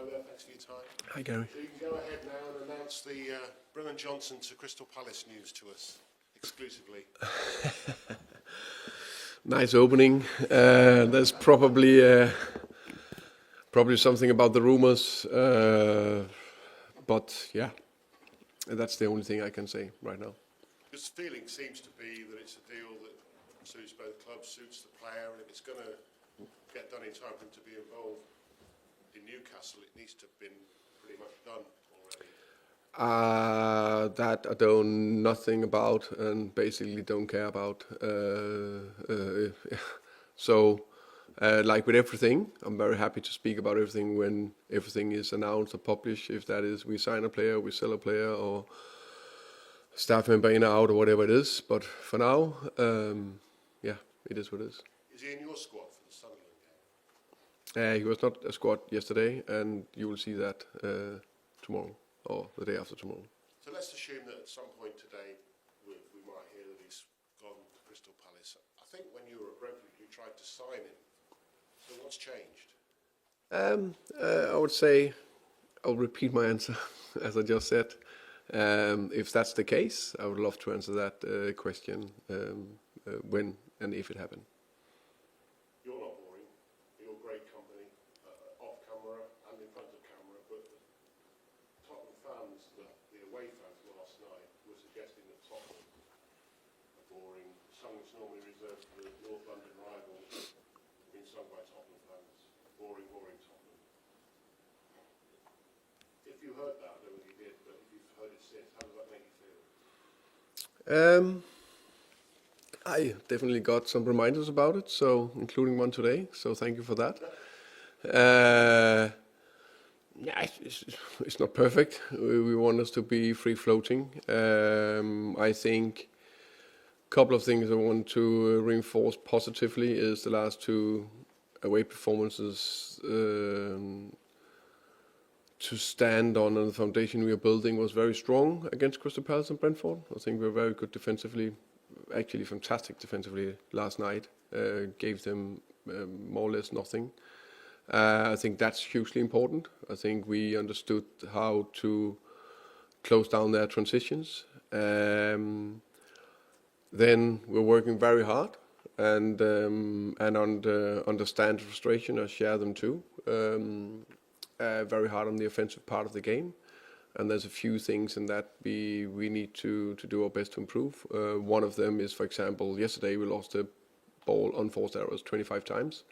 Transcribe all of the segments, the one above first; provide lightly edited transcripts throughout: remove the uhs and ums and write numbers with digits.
there. Thanks for your time. Hi, Gary. So you can go ahead now and announce the Brennan Johnson to Crystal Palace news to us exclusively. Nice opening. There's probably something about the rumours, but yeah, that's the only thing I can say right now. Because the feeling seems to be that it's a deal that suits both clubs, suits the player, and if it's going to get done in time for him to be involved in Newcastle, it needs to have been pretty much done already. That I don't nothing about and basically don't care about. So, like with everything, I'm very happy to speak about everything when everything is announced or published. If that is we sign a player, we sell a player, or staff member in or out, or whatever it is. But for now, yeah, it is what it is. Is he in your squad for the Sunderland game? He was not a squad yesterday, and you will see that tomorrow or the day after tomorrow. So let's assume that at some point today we might hear that he's gone to Crystal Palace. I think when you were at Brentford, you tried to sign him. So what's changed? I would say, I'll repeat my answer as I just said. If that's the case, I would love to answer that question when and if it happened. You're not boring. You're great company off camera and in front of camera, but Tottenham fans, the away fans last night were suggesting that Tottenham are boring. Songs normally reserved for the North London rivals have been sung by Tottenham fans. Boring, boring Tottenham. If you heard that, I don't know whether you did, but if you've heard it since, how does that make you feel? I definitely got some reminders about it, so including one today. So thank you for that. Yeah, it's not perfect. We want us to be free floating. I think a couple of things I want to reinforce positively is the last two away performances. To stand on, and the foundation we are building was very strong against Crystal Palace and Brentford. I think we were very good defensively, actually fantastic defensively last night. Gave them more or less nothing. I think that's hugely important. I think we understood how to close down their transitions. Then we're working very hard and understand frustration. I share them too. Very hard on the offensive part of the game, and there's a few things in that we need to do our best to improve. One of them is, for example, yesterday we lost the ball on forced errors 25 times.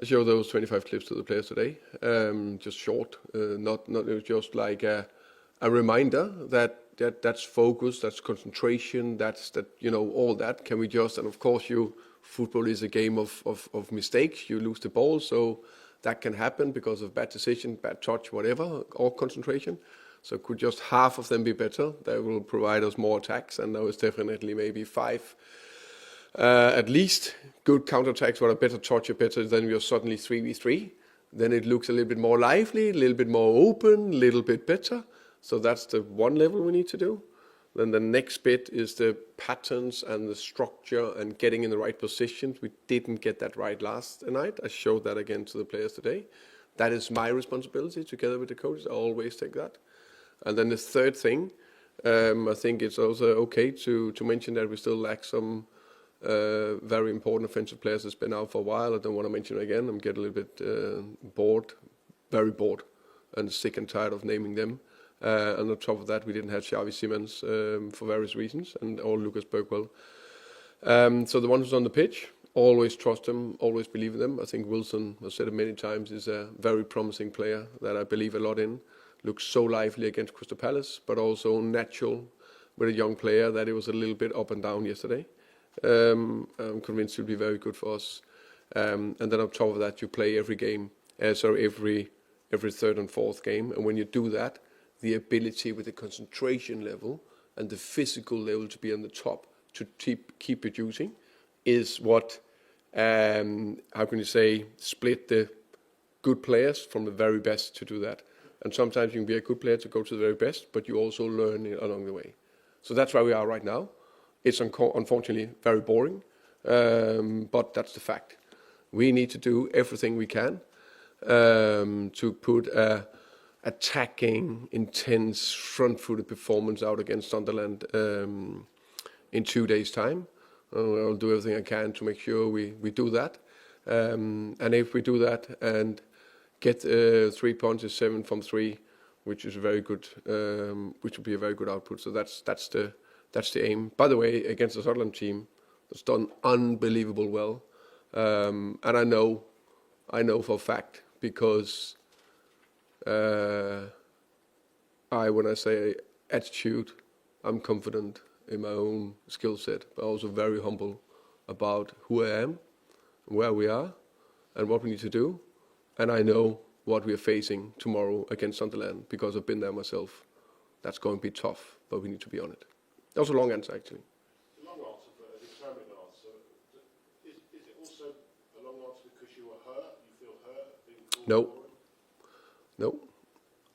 I show those 25 clips to the players today, just short, not just like a reminder that's focus, that's concentration, that's all that. Can we just, and of course football is a game of mistakes. You lose the ball, so that can happen because of bad decision, bad touch, whatever, or concentration. So could just half of them be better? That will provide us more attacks, and there was definitely maybe 5 at least good counterattacks where a better touch, then we are suddenly 3v3. Then it looks a little bit more lively, a little bit more open, a little bit better. So that's the one level we need to do. Then the next bit is the patterns and the structure and getting in the right positions. We didn't get that right last night. I showed that again to the players today. That is my responsibility together with the coaches. I always take that. And then the third thing, I think it's also okay to mention that we still lack some very important offensive players that's been out for a while. I don't want to mention it again. I'm getting a little bit bored, very bored, and sick and tired of naming them. And on top of that, we didn't have Xavi Simons for various reasons, or Lucas Bergwell. So the ones who's on the pitch, always trust them, always believe in them. I think Wilson, I've said it many times, is a very promising player that I believe a lot in. Looks so lively against Crystal Palace, but also natural with a young player that it was a little bit up and down yesterday. I'm convinced he'll be very good for us. And then on top of that, you play every game, every third and fourth game. And when you do that, the ability with the concentration level and the physical level to be on the top to keep producing is what, how can you say, split the good players from the very best to do that. And sometimes you can be a good player to go to the very best, but you also learn along the way. So that's where we are right now. It's unfortunately very boring, but that's the fact. We need to do everything we can to put a attacking, intense, front-footed performance out against Sunderland in 2 days' time. I'll do everything I can to make sure we do that. And if we do that and get 3 points, 7 from 3, which is very good, which would be a very good output. So that's the aim. By the way, against the Sunderland team, that's done unbelievable well, and I know for a fact because when I say attitude, I'm confident in my own skill set, but also very humble about who I am, where we are, and what we need to do. And I know what we are facing tomorrow against Sunderland because I've been there myself. That's going to be tough, but we need to be on it. That was a long answer, actually. A long answer, but a determined answer. Is it also a long answer because you were hurt? You feel hurt being called? No.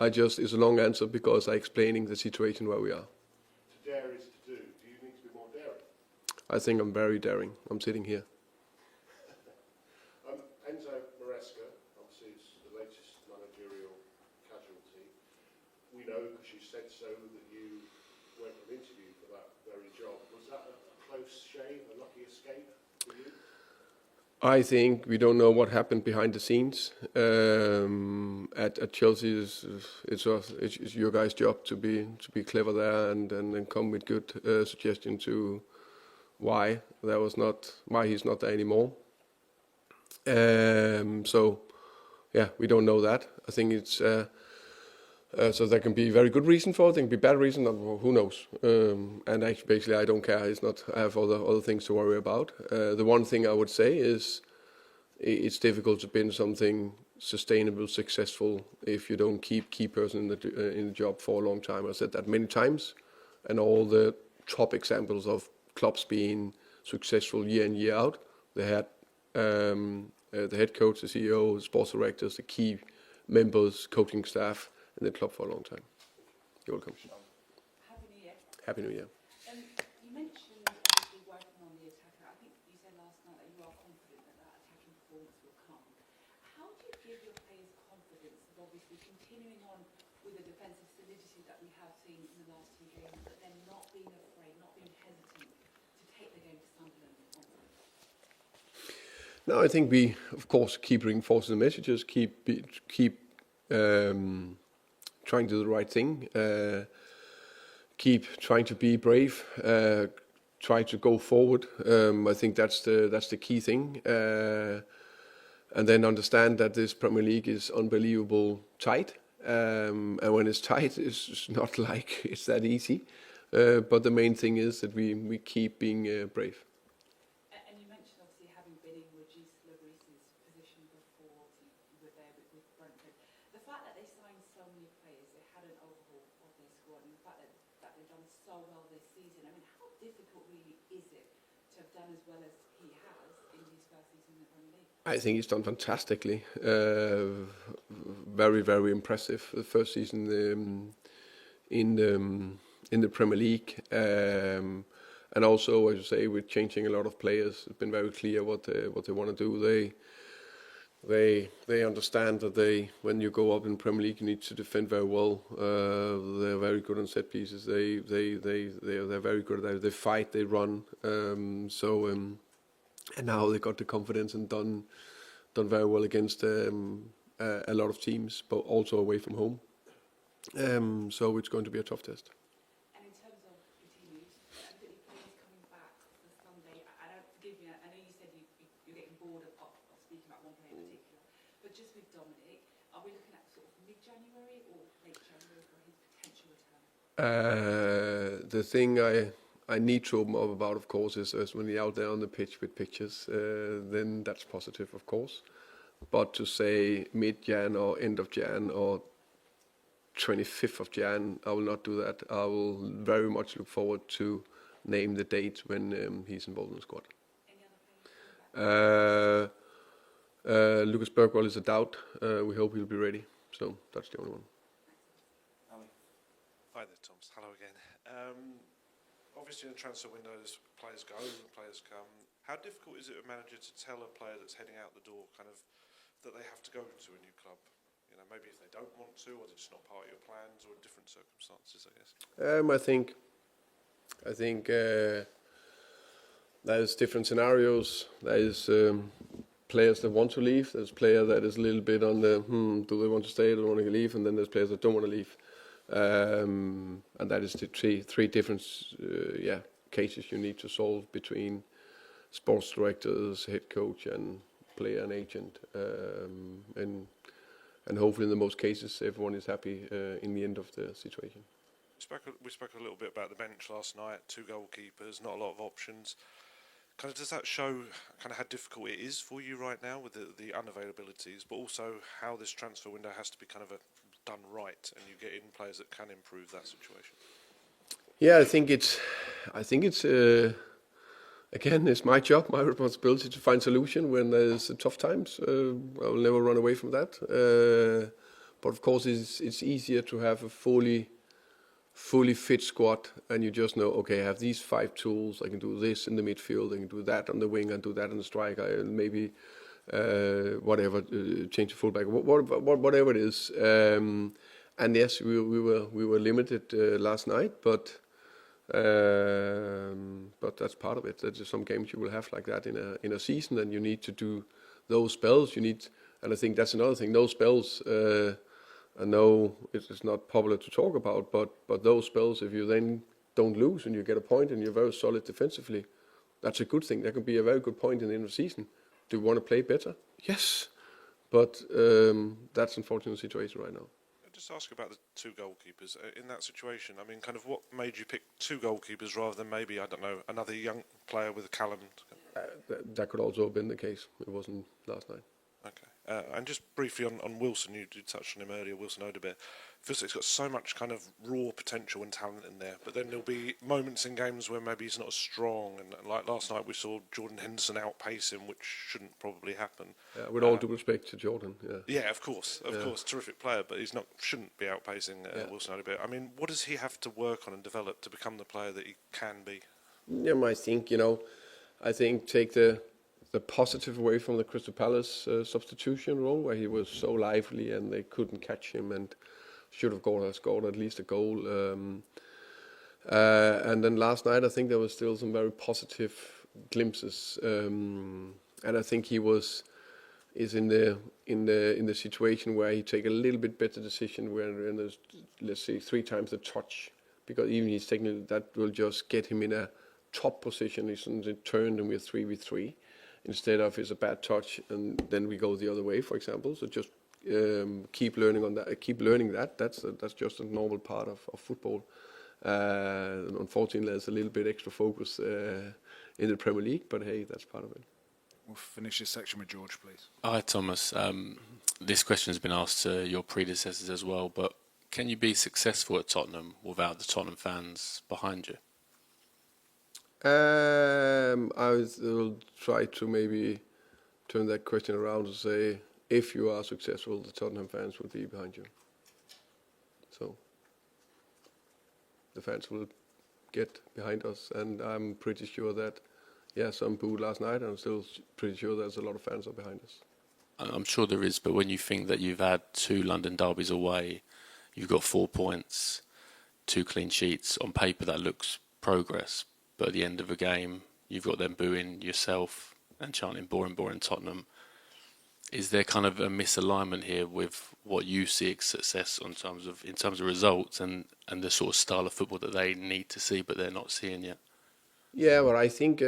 It's a long answer because I'm explaining the situation where we are. To dare is to do. Do you need to be more daring? I think I'm very daring. I'm sitting here. Enzo Maresca, obviously, is the latest managerial casualty. We know, because you said so, that you went for an interview for that very job. Was that a close shave, a lucky escape for you? I think we don't know what happened behind the scenes. At Chelsea, it's your guys' job to be clever there and come with good suggestion to why he's not there anymore. So yeah, we don't know that. I think it's so there can be very good reason for it, there can be bad reason, who knows. And actually, basically, I don't care. It's not. I have other things to worry about. The one thing I would say is it's difficult to build something sustainable, successful if you don't keep key person in the job for a long time. I said that many times, and all the top examples of clubs being successful year in, year out, they had the head coach, the CEO, the sports directors, the key members, coaching staff in the club for a long time. You're welcome. Happy New Year. Happy New Year. You mentioned obviously working on the attacker. I think you said last night that you are confident that attacking performance will come. How do you give your players confidence of obviously continuing on with the defensive solidity that we have seen in the last 2 games, but then not being afraid, not being hesitant to take the game to Sunderland on time? No, I think we, of course, keep reinforcing the messages, keep trying to do the right thing, keep trying to be brave, try to go forward. I think that's the key thing, and then understand that this Premier League is unbelievable tight, and when it's tight, it's not like it's that easy. But the main thing is that we keep being brave. And you mentioned obviously having been in Lebree's position before, you were there with Brentford. The fact that they signed so many players, they had an overhaul of their squad, and the fact that they've done so well this season, I mean, how difficult really is it to have done as well as he has in his first season in the Premier League? I think he's done fantastically. Very, very impressive. The first season in the Premier League. And also, as you say, with changing a lot of players, it's been very clear what they want to do. They understand that when you go up in Premier League, you need to defend very well. They're very good on set pieces. They're very good at that. They fight, they run. And now they got the confidence and done very well against a lot of teams, but also away from home. So it's going to be a tough test. And in terms of the team news, the players coming back for Sunday, I don't forgive me. I know you said you're getting bored of speaking about one player in particular, but just with Dominic, are we looking at sort of mid-January or late January for his potential return? The thing I need to open up about, of course, is when you're out there on the pitch with pictures, then that's positive, of course. But to say mid-Jan or end of Jan or 25th of Jan, I will not do that. I will very much look forward to name the date when he's involved in the squad. Any other players? Lucas Bergwall is a doubt. We hope he'll be ready. So that's the only one. Hi there, Thomas. Hello again. Obviously, in the transfer windows, players go and players come. How difficult is it for a manager to tell a player that's heading out the door kind of that they have to go to a new club? You know, maybe if they don't want to, or they're just not part of your plans, or different circumstances, I guess. I think there's different scenarios. There's players that want to leave. There's players that is a little bit on the do they want to stay? Do they want to leave? And then there's players that don't want to leave. And that is the three different cases you need to solve between sports directors, head coach, and player and agent. And hopefully, in the most cases, everyone is happy in the end of the situation. We spoke a little bit about the bench last night. 2 goalkeepers, not a lot of options. Kind of does that show kind of how difficult it is for you right now with the unavailabilities, but also how this transfer window has to be kind of done right, and you get in players that can improve that situation? Yeah, I think it's again, it's my job, my responsibility to find solution when there's tough times. I will never run away from that. But of course, it's easier to have a fully fit squad, and you just know, okay, I have these 5 tools. I can do this in the midfield. I can do that on the wing. I can do that on the strike. Maybe whatever, change the fullback, whatever it is. And yes, we were limited last night, but that's part of it. There's just some games you will have like that in a season, and you need to do those spells. And I think that's another thing. Those spells, I know it's not popular to talk about, but those spells, if you then don't lose and you get a point and you're very solid defensively, that's a good thing. That can be a very good point in the end of the season. Do you want to play better? Yes, but that's unfortunate situation right now. Just ask about the 2 goalkeepers in that situation. I mean, kind of what made you pick 2 goalkeepers rather than maybe, I don't know, another young player with a Callum? That could also have been the case. It wasn't last night. Okay. And just briefly on Wilson, you touched on him earlier, Wilson Odobert. Feels like he's got so much kind of raw potential and talent in there, but then there'll be moments in games where maybe he's not as strong, and like last night we saw Jordan Henderson outpace him, which shouldn't probably happen. Yeah, with all due respect to Jordan. Yeah, of course, terrific player, but shouldn't be outpacing Wilson Odobert. I mean, what does he have to work on and develop to become the player that he can be? Yeah, I think take the positive away from the Crystal Palace substitution role, where he was so lively and they couldn't catch him and should have scored at least a goal. And then last night, I think there was still some very positive glimpses, and I think he is in the situation where he take a little bit better decision when there's, let's say, 3 times the touch, because even he's taking that will just get him in a top position. He's turned and we're 3v3 instead of it's a bad touch and then we go the other way, for example. So just keep learning on that. Keep learning that. That's just a normal part of football. Unfortunately, there's a little bit extra focus in the Premier League, but hey, that's part of it. We'll finish this section with George, please. Hi, Thomas. This question has been asked to your predecessors as well, but can you be successful at Tottenham without the Tottenham fans behind you? I will try to maybe turn that question around and say, if you are successful, the Tottenham fans will be behind you. So the fans will get behind us, and I'm pretty sure that, some booed last night, and I'm still pretty sure there's a lot of fans are behind us. I'm sure there is, but when you think that you've had 2 London derbies away, you've got 4 points, 2 clean sheets, on paper that looks progress. But at the end of a game, you've got them booing yourself and chanting boring, boring Tottenham. Is there kind of a misalignment here with what you see as success in terms of results and the sort of style of football that they need to see, but they're not seeing yet? Yeah, well, I think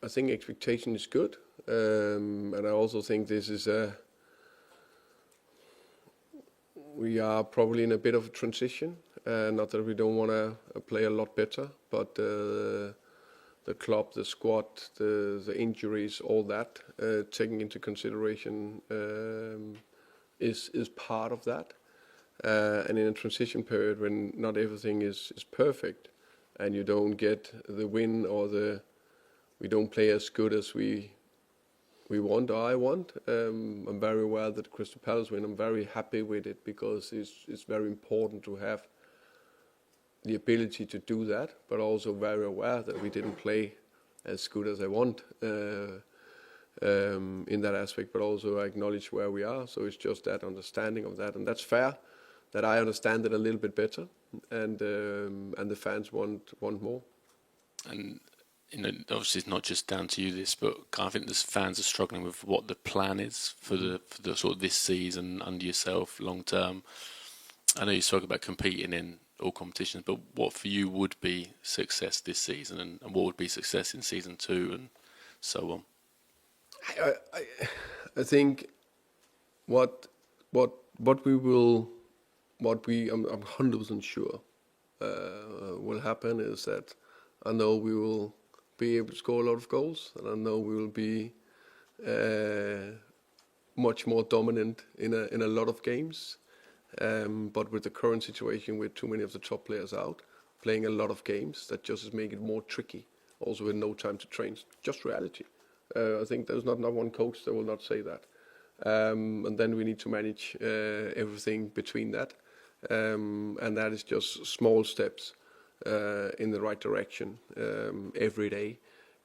expectation is good, and I also think this is we are probably in a bit of a transition. Not that we don't want to play a lot better, but the club, the squad, the injuries, all that, taking into consideration, is part of that. And in a transition period when not everything is perfect, and you don't get the win or we don't play as good as we want or I want. I'm very aware that Crystal Palace win. I'm very happy with it because it's very important to have the ability to do that, but also very aware that we didn't play as good as I want. in that aspect, but also acknowledge where we are. So it's just that understanding of that, and that's fair. That I understand it a little bit better, and the fans want more. And obviously it's not just down to you this, but I think the fans are struggling with what the plan is for the sort of this season under yourself long term. I know you spoke about competing in all competitions, but what for you would be success this season, and what would be success in season 2, and so on? I think I'm 100% sure will happen is that I know we will be able to score a lot of goals, and I know we will be much more dominant in a lot of games. But with the current situation, with too many of the top players out, playing a lot of games, that just make it more tricky. Also with no time to train, just reality. I think there's not one coach that will not say that. And then we need to manage everything between that. And that is just small steps in the right direction every day.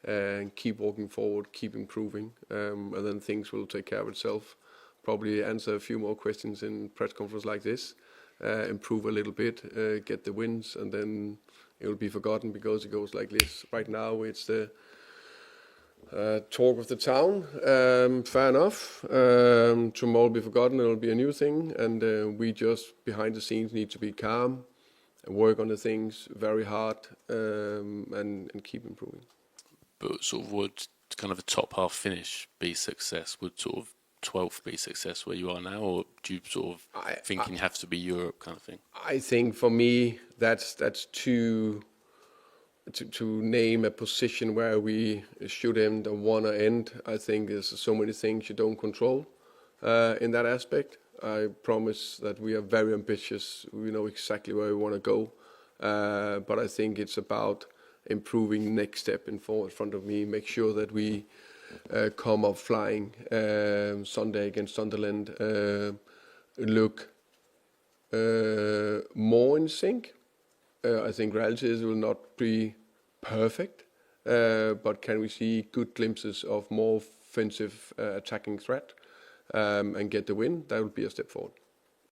And keep walking forward, keep improving, and then things will take care of itself. Probably answer a few more questions in press conference like this, improve a little bit, get the wins, and then it will be forgotten because it goes like this. Right now it's the talk of the town, fair enough. Tomorrow will be forgotten, it will be a new thing, and we just behind the scenes need to be calm, and work on the things very hard, and keep improving. But sort of would kind of a top half finish be success? Would sort of 12th be success where you are now, or do you sort of thinking you have to be Europe kind of thing? I think for me that's to name a position where we should end or want to end. I think there's so many things you don't control in that aspect. I promise that we are very ambitious. We know exactly where we want to go, but I think it's about improving next step in front of me. Make sure that we come up flying Sunday against Sunderland, look more in sync. I think reality is will not be perfect, but can we see good glimpses of more offensive attacking threat and get the win? That would be a step forward.